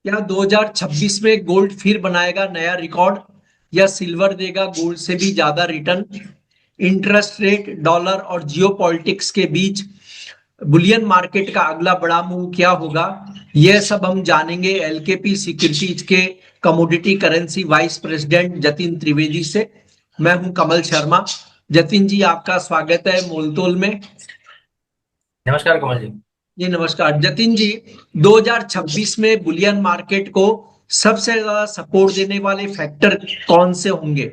क्या 2026 में गोल्ड फिर बनाएगा नया रिकॉर्ड या सिल्वर देगा गोल्ड से भी ज्यादा रिटर्न? इंटरेस्ट रेट, डॉलर और जियो पॉलिटिक्स के बीच बुलियन मार्केट का अगला बड़ा मूव क्या होगा? यह सब हम जानेंगे एलकेपी सिक्योरिटीज के commodity currency vice president Jatin Trivedi से। मैं हूं कमल शर्मा। जतिन जी, आपका स्वागत है मोलतोल में। नमस्कार कमल जी। जी नमस्कार जतिन जी। 2026 में बुलियन मार्केट को सबसे ज्यादा सपोर्ट देने वाले फैक्टर कौन से होंगे?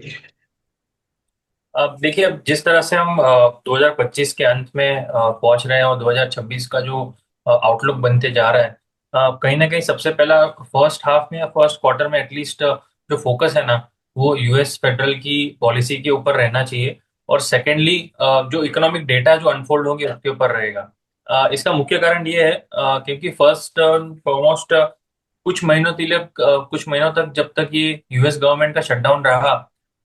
अब देखिए, अब जिस तरह से हम 2025 के अंत में पहुंच रहे हैं और 2026 का जो आउटलुक बनते जा रहा है, कहीं ना कहीं सबसे पहला फर्स्ट हाफ में या फर्स्ट क्वार्टर में एटलीस्ट जो फोकस है ना, वो यूएस फेडरल की पॉलिसी के ऊपर रहना चाहिए। और सेकेंडली जो इकोनॉमिक डेटा जो अनफोल्ड होंगे उसके ऊपर रहेगा। इसका मुख्य कारण ये है क्योंकि फर्स्ट फॉरमोस्ट कुछ महीनों तक जब तक ये यूएस गवर्नमेंट का शटडाउन रहा,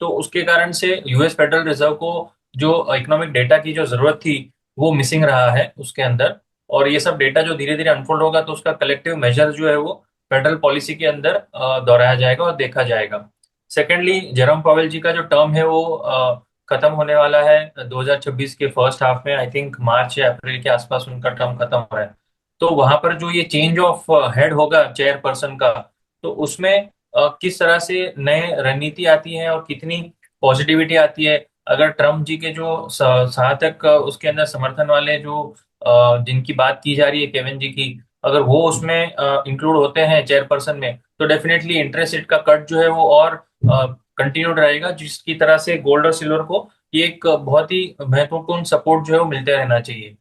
तो उसके कारण से यूएस फेडरल रिजर्व को जो इकोनॉमिक डेटा की जो जरूरत थी वो मिसिंग रहा है उसके अंदर। और ये सब डेटा जो धीरे धीरे अनफोल्ड होगा तो उसका कलेक्टिव मेजर जो है वो फेडरल पॉलिसी के अंदर दोहराया जाएगा और देखा जाएगा। सेकेंडली, जेरोम पावेल जी का जो टर्म है वो खत्म होने वाला है 2026 के फर्स्ट हाफ में। आई थिंक मार्च या अप्रैल के आसपास उनका टर्म खत्म हो रहा है। तो वहां पर जो ये चेंज ऑफ हेड होगा चेयर पर्सन का, तो उसमें किस तरह से नए रणनीति आती है और कितनी पॉजिटिविटी आती है। अगर ट्रम्प जी के जो सार्थक उसके अंदर समर्थन वाले जो जिनकी बात की जा रही है, केविन जी की, अगर वो उसमें इंक्लूड होते हैं चेयरपर्सन में, तो डेफिनेटली इंटरेस्ट रेट का कट जो है वो और कंटिन्यूड रहेगा, जिसकी तरह से गोल्ड और सिल्वर को ये एक बहुत ही महत्वपूर्ण सपोर्ट जो है वो मिलते रहना चाहिए।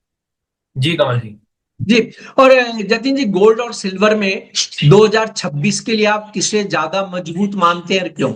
जी कमल जी। जी। और जतिन जी, गोल्ड और सिल्वर में 2026 के लिए आप किसे ज्यादा मजबूत मानते हैं और क्यों?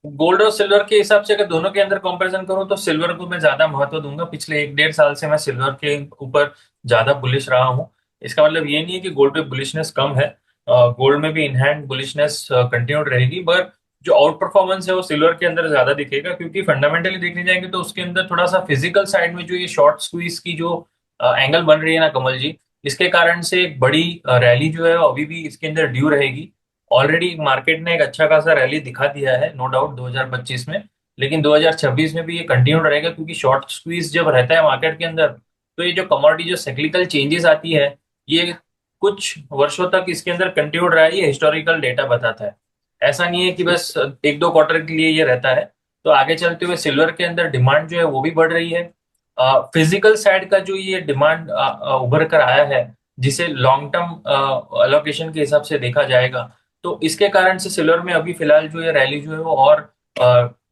गोल्ड और सिल्वर के हिसाब से अगर दोनों के अंदर कंपैरिजन करूं तो सिल्वर को मैं ज्यादा महत्व दूंगा। पिछले एक डेढ़ साल से मैं सिल्वर के ऊपर ज्यादा बुलिश रहा हूं। इसका मतलब ये नहीं है कि गोल्ड पे बुलिशनेस कम है। गोल्ड में भी इन हैंड बुलिशनेस कंटिन्यूड रहेगी, पर जो आउट परफॉर्मेंस है वो सिल्वर के अंदर ज्यादा दिखेगा, क्योंकि फंडामेंटली देखने जाएंगे तो उसके अंदर थोड़ा सा फिजिकल साइड में जो ये शॉर्ट स्क्वीज की जो एंगल बन रही है ना कमल जी, इसके कारण से एक बड़ी रैली जो है वो अभी भी इसके अंदर ड्यू रहेगी। ऑलरेडी मार्केट ने एक अच्छा खासा रैली दिखा दिया है नो डाउट 2025 में, लेकिन 2026 में भी ये कंटिन्यू रहेगा, क्योंकि शॉर्ट स्क्वीज जब रहता है मार्केट के अंदर तो ये जो कमोडिटी जो साइक्लिकल चेंजेस आती है, ये कुछ वर्षों तक इसके अंदर कंटिन्यू रहा है। ये हिस्टोरिकल डेटा बताता है। ऐसा नहीं है कि बस एक दो क्वार्टर के लिए ये रहता है। तो आगे चलते हुए सिल्वर के अंदर डिमांड जो है वो भी बढ़ रही है। फिजिकल साइड का जो ये डिमांड उभर कर आया है, जिसे लॉन्ग टर्म अलोकेशन के हिसाब से देखा जाएगा, तो इसके कारण से सिल्वर में अभी फिलहाल जो ये रैली जो है वो और अ,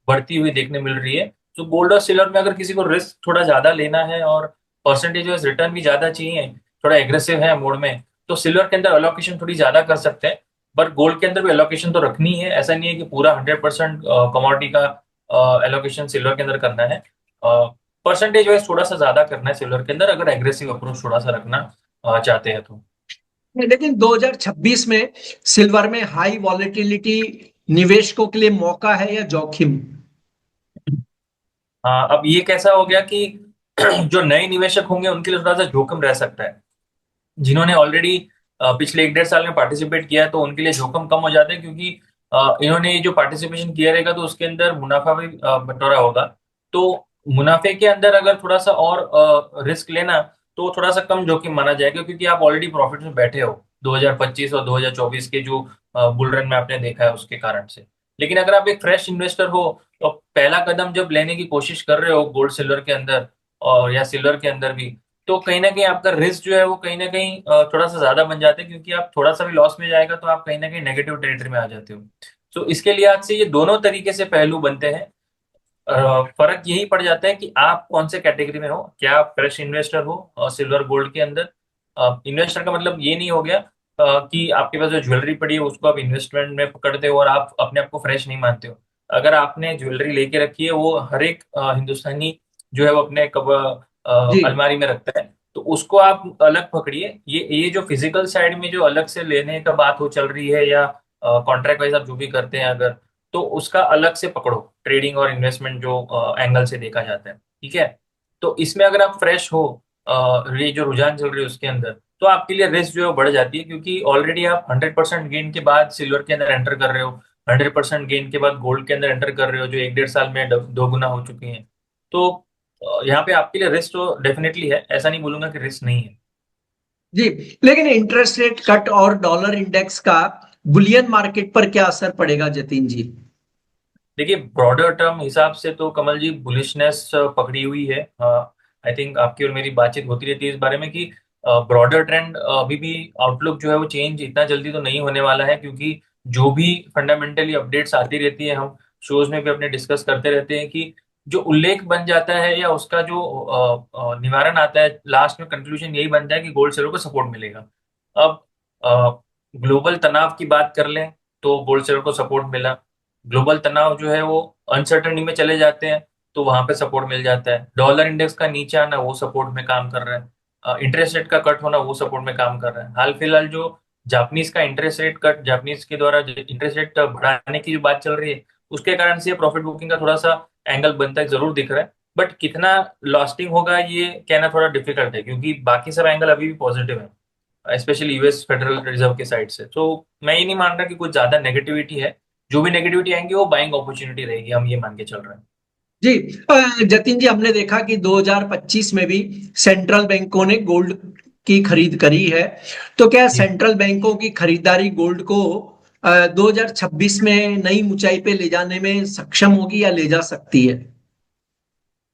बढ़ती हुई देखने मिल रही है। तो गोल्ड और सिल्वर में अगर किसी को रिस्क थोड़ा ज्यादा लेना है और परसेंटेज वाइज रिटर्न भी ज्यादा चाहिए, थोड़ा एग्रेसिव है मोड में, तो सिल्वर के अंदर अलोकेशन थोड़ी ज्यादा कर सकते हैं। पर गोल्ड के अंदर भी अलोकेशन तो रखनी है। ऐसा नहीं है कि पूरा 100% कमोडिटी का एलोकेशन सिल्वर के अंदर करना है। परसेंटेज वाइज थोड़ा सा ज्यादा करना है सिल्वर के अंदर, अगर एग्रेसिव अप्रोच थोड़ा सा रखना चाहते हैं तो। लेकिन 2026 में सिल्वर में हाई वॉलेटिलिटी निवेशकों के लिए मौका है या जोखिम? हाँ, अब ये कैसा हो गया कि जो नए निवेशक होंगे उनके लिए थोड़ा सा जोखिम रह सकता है। जिन्होंने ऑलरेडी पिछले एक डेढ़ साल में पार्टिसिपेट किया है तो उनके लिए जोखिम कम हो जाते हैं, क्योंकि इन्होंने ये जो पार्टिसिपेशन किया रहेगा तो उसके अंदर मुनाफा भी बटोरा होगा। तो मुनाफे के अंदर अगर थोड़ा सा और रिस्क लेना तो थोड़ा सा कम जोखिम माना जाएगा, क्योंकि आप ऑलरेडी प्रॉफिट में बैठे हो 2025 और 2024 के जो बुल रन में आपने देखा है उसके कारण से। लेकिन अगर आप एक फ्रेश इन्वेस्टर हो, तो पहला कदम जब लेने की कोशिश कर रहे हो गोल्ड सिल्वर के अंदर और या सिल्वर के अंदर भी, तो कहीं ना कहीं आपका रिस्क जो है वो कहीं ना कहीं थोड़ा सा ज्यादा बन जाता है, क्योंकि आप थोड़ा सा भी लॉस में जाएगा तो आप कहीं ना कहीं नेगेटिव टेरिटरी में आ जाते हो। तो इसके लिए आज से ये दोनों तरीके से पहलू बनते हैं। फर्क यही पड़ जाता है कि आप कौन से कैटेगरी में हो। क्या आप फ्रेश इन्वेस्टर हो सिल्वर गोल्ड के अंदर? इन्वेस्टर का मतलब ये नहीं हो गया कि आपके पास जो ज्वेलरी पड़ी है उसको आप इन्वेस्टमेंट में पकड़ते हो और आप अपने आप को फ्रेश नहीं मानते हो। अगर आपने ज्वेलरी लेके रखी है, वो हर एक हिंदुस्तानी जो है वो अपने जी। अलमारी में रखता है, तो उसको आप अलग पकड़िए। ये जो फिजिकल साइड में जो अलग से लेने का बात हो चल रही है, या कॉन्ट्रैक्ट वाइज आप जो भी करते हैं अगर, तो उसका अलग से पकड़ो। ट्रेडिंग और इन्वेस्टमेंट जो एंगल से देखा जाता है, ठीक है। तो इसमें अगर आप फ्रेश हो, ये जो रुझान चल रही है उसके अंदर, तो आपके लिए रिस्क जो है वो बढ़ जाती है, क्योंकि ऑलरेडी आप 100% गेन के बाद सिल्वर के अंदर एंटर कर रहे हो, 100% गेन के बाद गोल्ड के अंदर एंटर कर रहे हो, जो एक डेढ़ साल में दो गुना हो चुकी हैं। तो यहाँ पे आपके लिए रिस्क तो डेफिनेटली है, ऐसा नहीं बोलूंगा कि रिस्क नहीं है। जी, लेकिन इंटरेस्ट रेट कट और डॉलर इंडेक्स का बुलियन मार्केट पर क्या असर पड़ेगा जतिन जी? देखिए, ब्रॉडर टर्म हिसाब से तो कमल जी बुलिशनेस पकड़ी हुई है। आई थिंक आपकी और मेरी बातचीत होती रहती है इस बारे में कि ब्रॉडर ट्रेंड अभी भी आउटलुक जो है वो चेंज इतना जल्दी तो नहीं होने वाला है, क्योंकि जो भी फंडामेंटली अपडेट्स आती रहती है, हम शोज में भी अपने डिस्कस करते रहते हैं कि जो उल्लेख बन जाता है या उसका जो निवारण आता है, लास्ट में कंक्लूजन यही बनता है कि गोल्ड सिल्वर को सपोर्ट मिलेगा। अब ग्लोबल तनाव की बात कर लें तो गोल्ड सिल्वर को सपोर्ट मिला। ग्लोबल तनाव जो है वो अनसर्टनिटी में चले जाते हैं, तो वहां पे सपोर्ट मिल जाता है। डॉलर इंडेक्स का नीचे आना वो सपोर्ट में काम कर रहा है, इंटरेस्ट रेट का कट होना वो सपोर्ट में काम कर रहा है। हाल फिलहाल जो जापानीज का इंटरेस्ट रेट कट, जापानीज के द्वारा इंटरेस्ट रेट बढ़ाने की जो बात चल रही है, उसके कारण से प्रॉफिट बुकिंग का थोड़ा सा एंगल बनता है, जरूर दिख रहा है। बट कितना लास्टिंग होगा ये कहना थोड़ा डिफिकल्ट है, क्योंकि बाकी सब एंगल अभी भी पॉजिटिव है, स्पेशली यूएस फेडरल रिजर्व के साइड से। तो मैं ये नहीं मान रहा कि कुछ ज्यादा नेगेटिविटी है। जो भी नेगेटिविटी आएंगी वो बाइंग अपॉर्चुनिटी रहेगी, हम ये मान के चल रहे हैं। जी, जतिन जी, हमने देखा कि 2025 में भी सेंट्रल बैंकों ने गोल्ड की खरीद करी है। तो क्या जी, सेंट्रल बैंकों की खरीदारी गोल्ड को 2026 में नई ऊंचाई पे ले जाने में सक्षम होगी या ले जा सकती है?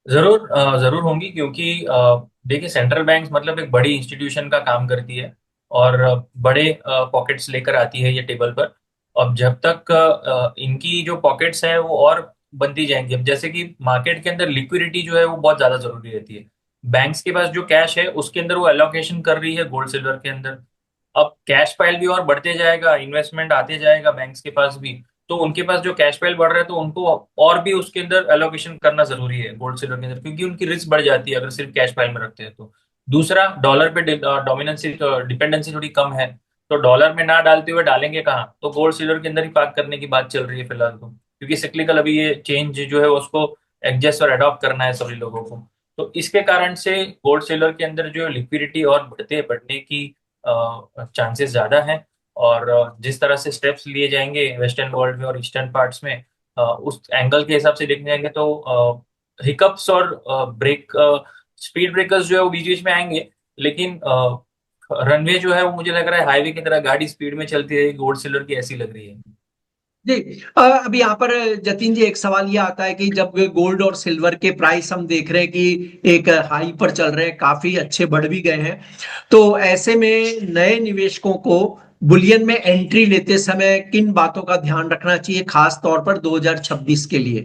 जरूर जरूर होंगी, क्योंकि देखिए, सेंट्रल बैंक मतलब एक बड़ी इंस्टीट्यूशन का काम करती है, और बड़े पॉकेट्स लेकर आती है ये टेबल पर। अब जब तक इनकी जो पॉकेट्स है वो और बनती जाएंगी, अब जैसे कि मार्केट के अंदर लिक्विडिटी जो है वो बहुत ज्यादा जरूरी रहती है। बैंक्स के पास जो कैश है उसके अंदर वो एलोकेशन कर रही है गोल्ड सिल्वर के अंदर। अब कैश पाइल भी और बढ़ते जाएगा, इन्वेस्टमेंट आते जाएगा बैंक्स के पास भी, तो उनके पास जो कैश पाइल बढ़ रहा है तो उनको और भी उसके अंदर एलोकेशन करना जरूरी है गोल्ड सिल्वर के अंदर, क्योंकि उनकी रिस्क बढ़ जाती है अगर सिर्फ कैश पाइल में रखते हैं तो। दूसरा, डॉलर पे डोमिनेंसी डिपेंडेंसी थोड़ी कम है, तो डॉलर में ना डालते हुए डालेंगे कहाँ, तो गोल्ड सिल्वर के अंदर ही पार्क करने की बात चल रही है फिलहाल तो, क्योंकि सिक्लिकल अभी ये चेंज जो है उसको एडजस्ट और अडॉप्ट करना है सभी लोगों को। तो इसके कारण से गोल्ड सिल्वर के अंदर जो लिक्विडिटी और बढ़ने की चांसेस ज्यादा हैं। और जिस तरह से स्टेप्स लिए जाएंगे वेस्टर्न वर्ल्ड में और ईस्टर्न पार्ट्स में, उस एंगल के हिसाब से देखने जाएंगे तो हिकअप्स और ब्रेक स्पीड ब्रेकर्स जो है वो बीच बीच में आएंगे, लेकिन रनवे जो है वो मुझे लग रहा है हाईवे की तरह गाड़ी स्पीड में चलती है, गोल्ड सिल्वर की ऐसी लग रही है। जी, अभी यहाँ पर जतिन जी एक सवाल ये आता है कि जब गोल्ड और सिल्वर के प्राइस हम देख रहे हैं कि एक हाई पर चल रहे हैं, काफी अच्छे बढ़ भी गए हैं, तो ऐसे में नए निवेशकों को बुलियन में एंट्री लेते समय किन बातों का ध्यान रखना चाहिए, खास तौर पर 2026 के लिए?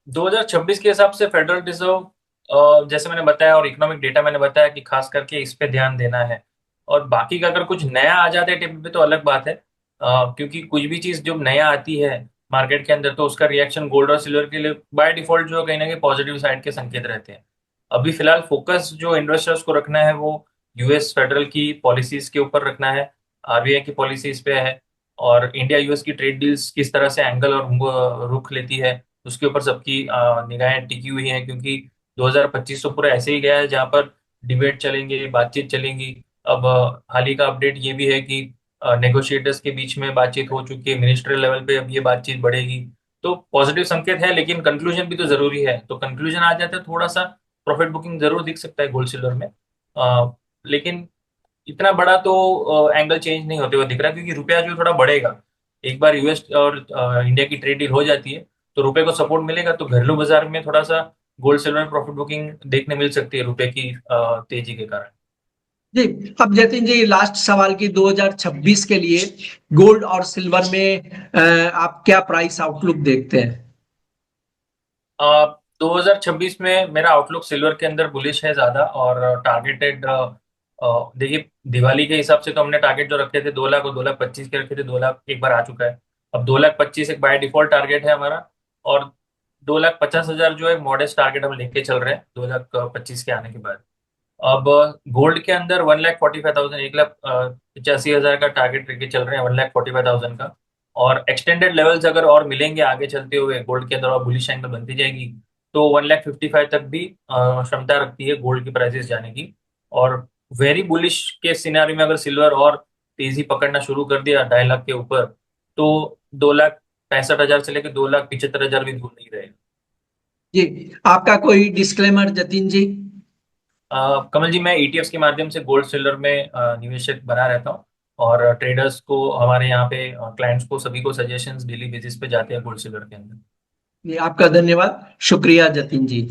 2026 के हिसाब से फेडरल रिजर्व, जैसे मैंने बताया, और इकोनॉमिक डेटा मैंने बताया कि खास करके इस पे ध्यान देना है। और बाकी का अगर कुछ नया आ जाता है टेबल पे तो अलग बात है, क्योंकि कुछ भी चीज जब नया आती है मार्केट के अंदर तो उसका रिएक्शन गोल्ड और सिल्वर के लिए बाय डिफॉल्ट जो है कहीं ना कहीं पॉजिटिव साइड के संकेत रहते हैं। अभी फिलहाल फोकस जो इन्वेस्टर्स को रखना है वो यूएस फेडरल की पॉलिसीज के ऊपर रखना है, आरबीआई की पॉलिसीज पे है, और इंडिया यूएस की ट्रेड डील्स किस तरह से एंगल और रुख लेती है उसके ऊपर सबकी निगाहें टिकी हुई हैं, क्योंकि 2025 तो पूरा ऐसे ही गया है जहां पर डिबेट चलेंगे, बातचीत चलेंगी। अब हाल ही का अपडेट ये भी है कि नेगोशिएटर्स के बीच में बातचीत हो चुकी है, मिनिस्ट्रियल लेवल पे अब ये बातचीत बढ़ेगी। तो पॉजिटिव संकेत है, लेकिन कंक्लूजन भी तो जरूरी है, तो कंक्लूजन आ जाता है थोड़ा सा प्रॉफिट बुकिंग जरूर दिख सकता है गोल्ड सिल्वर में। लेकिन इतना बड़ा तो एंगल चेंज नहीं होते हुए दिख रहा, क्योंकि रुपया जो थोड़ा बढ़ेगा, एक बार यूएस और इंडिया की ट्रेड डील हो जाती है तो रुपए को सपोर्ट मिलेगा, तो घरेलू बाजार में थोड़ा सा गोल्ड सिल्वर प्रॉफिट बुकिंग देखने मिल सकती है रुपए की तेजी के कारण। जी, अब जतिन जी लास्ट सवाल की 2026 के लिए गोल्ड और सिल्वर में आप क्या प्राइस आउटलुक देखते हैं? 2026 में मेरा आउटलुक सिल्वर के अंदर बुलिश है ज्यादा, और टारगेटेड, देखिए, दिवाली के हिसाब से तो हमने टारगेट जो रखे थे 2 लाख और 2 लाख 25 के रखे थे, 2 लाख एक बार आ चुका है। अब 2 लाख 25 एक बाय डिफॉल्ट टारगेट है हमारा, और 2 लाख 50 हजार जो है मॉडेस्ट टारगेट हम लेके चल रहे हैं 2 लाख 25 के आने के बाद। अब गोल्ड के अंदर 1,45,000, 1,85,000 का टारगेट लेके चल रहे हैं, 1,45,000 का। और एक्सटेंडेड लेवल्स अगर और मिलेंगे आगे चलते हुए गोल्ड के अंदर और बुलिश एंगल बनती जाएगी, तो 1,55,000 तक भी क्षमता रखती है गोल्ड की प्राइसेस जाने की। और वेरी बुलिश के सिनेरियो में अगर सिल्वर और तेजी पकड़ना शुरू कर दिया 2.5 लाख के ऊपर, तो 2,65,000 से लेकर 2,75,000 भी दूर नहीं रहेगा। जी, आपका कोई डिस्क्लेमर जतिन जी? कमल जी, मैं ईटीएफ्स के माध्यम से गोल्ड सिल्वर में निवेशक बना रहता हूँ, और ट्रेडर्स को, हमारे यहाँ पे क्लाइंट्स को, सभी को सजेशंस डेली बेसिस पे जाते हैं गोल्ड सिल्वर के अंदर। जी, आपका धन्यवाद, शुक्रिया जतिन जी।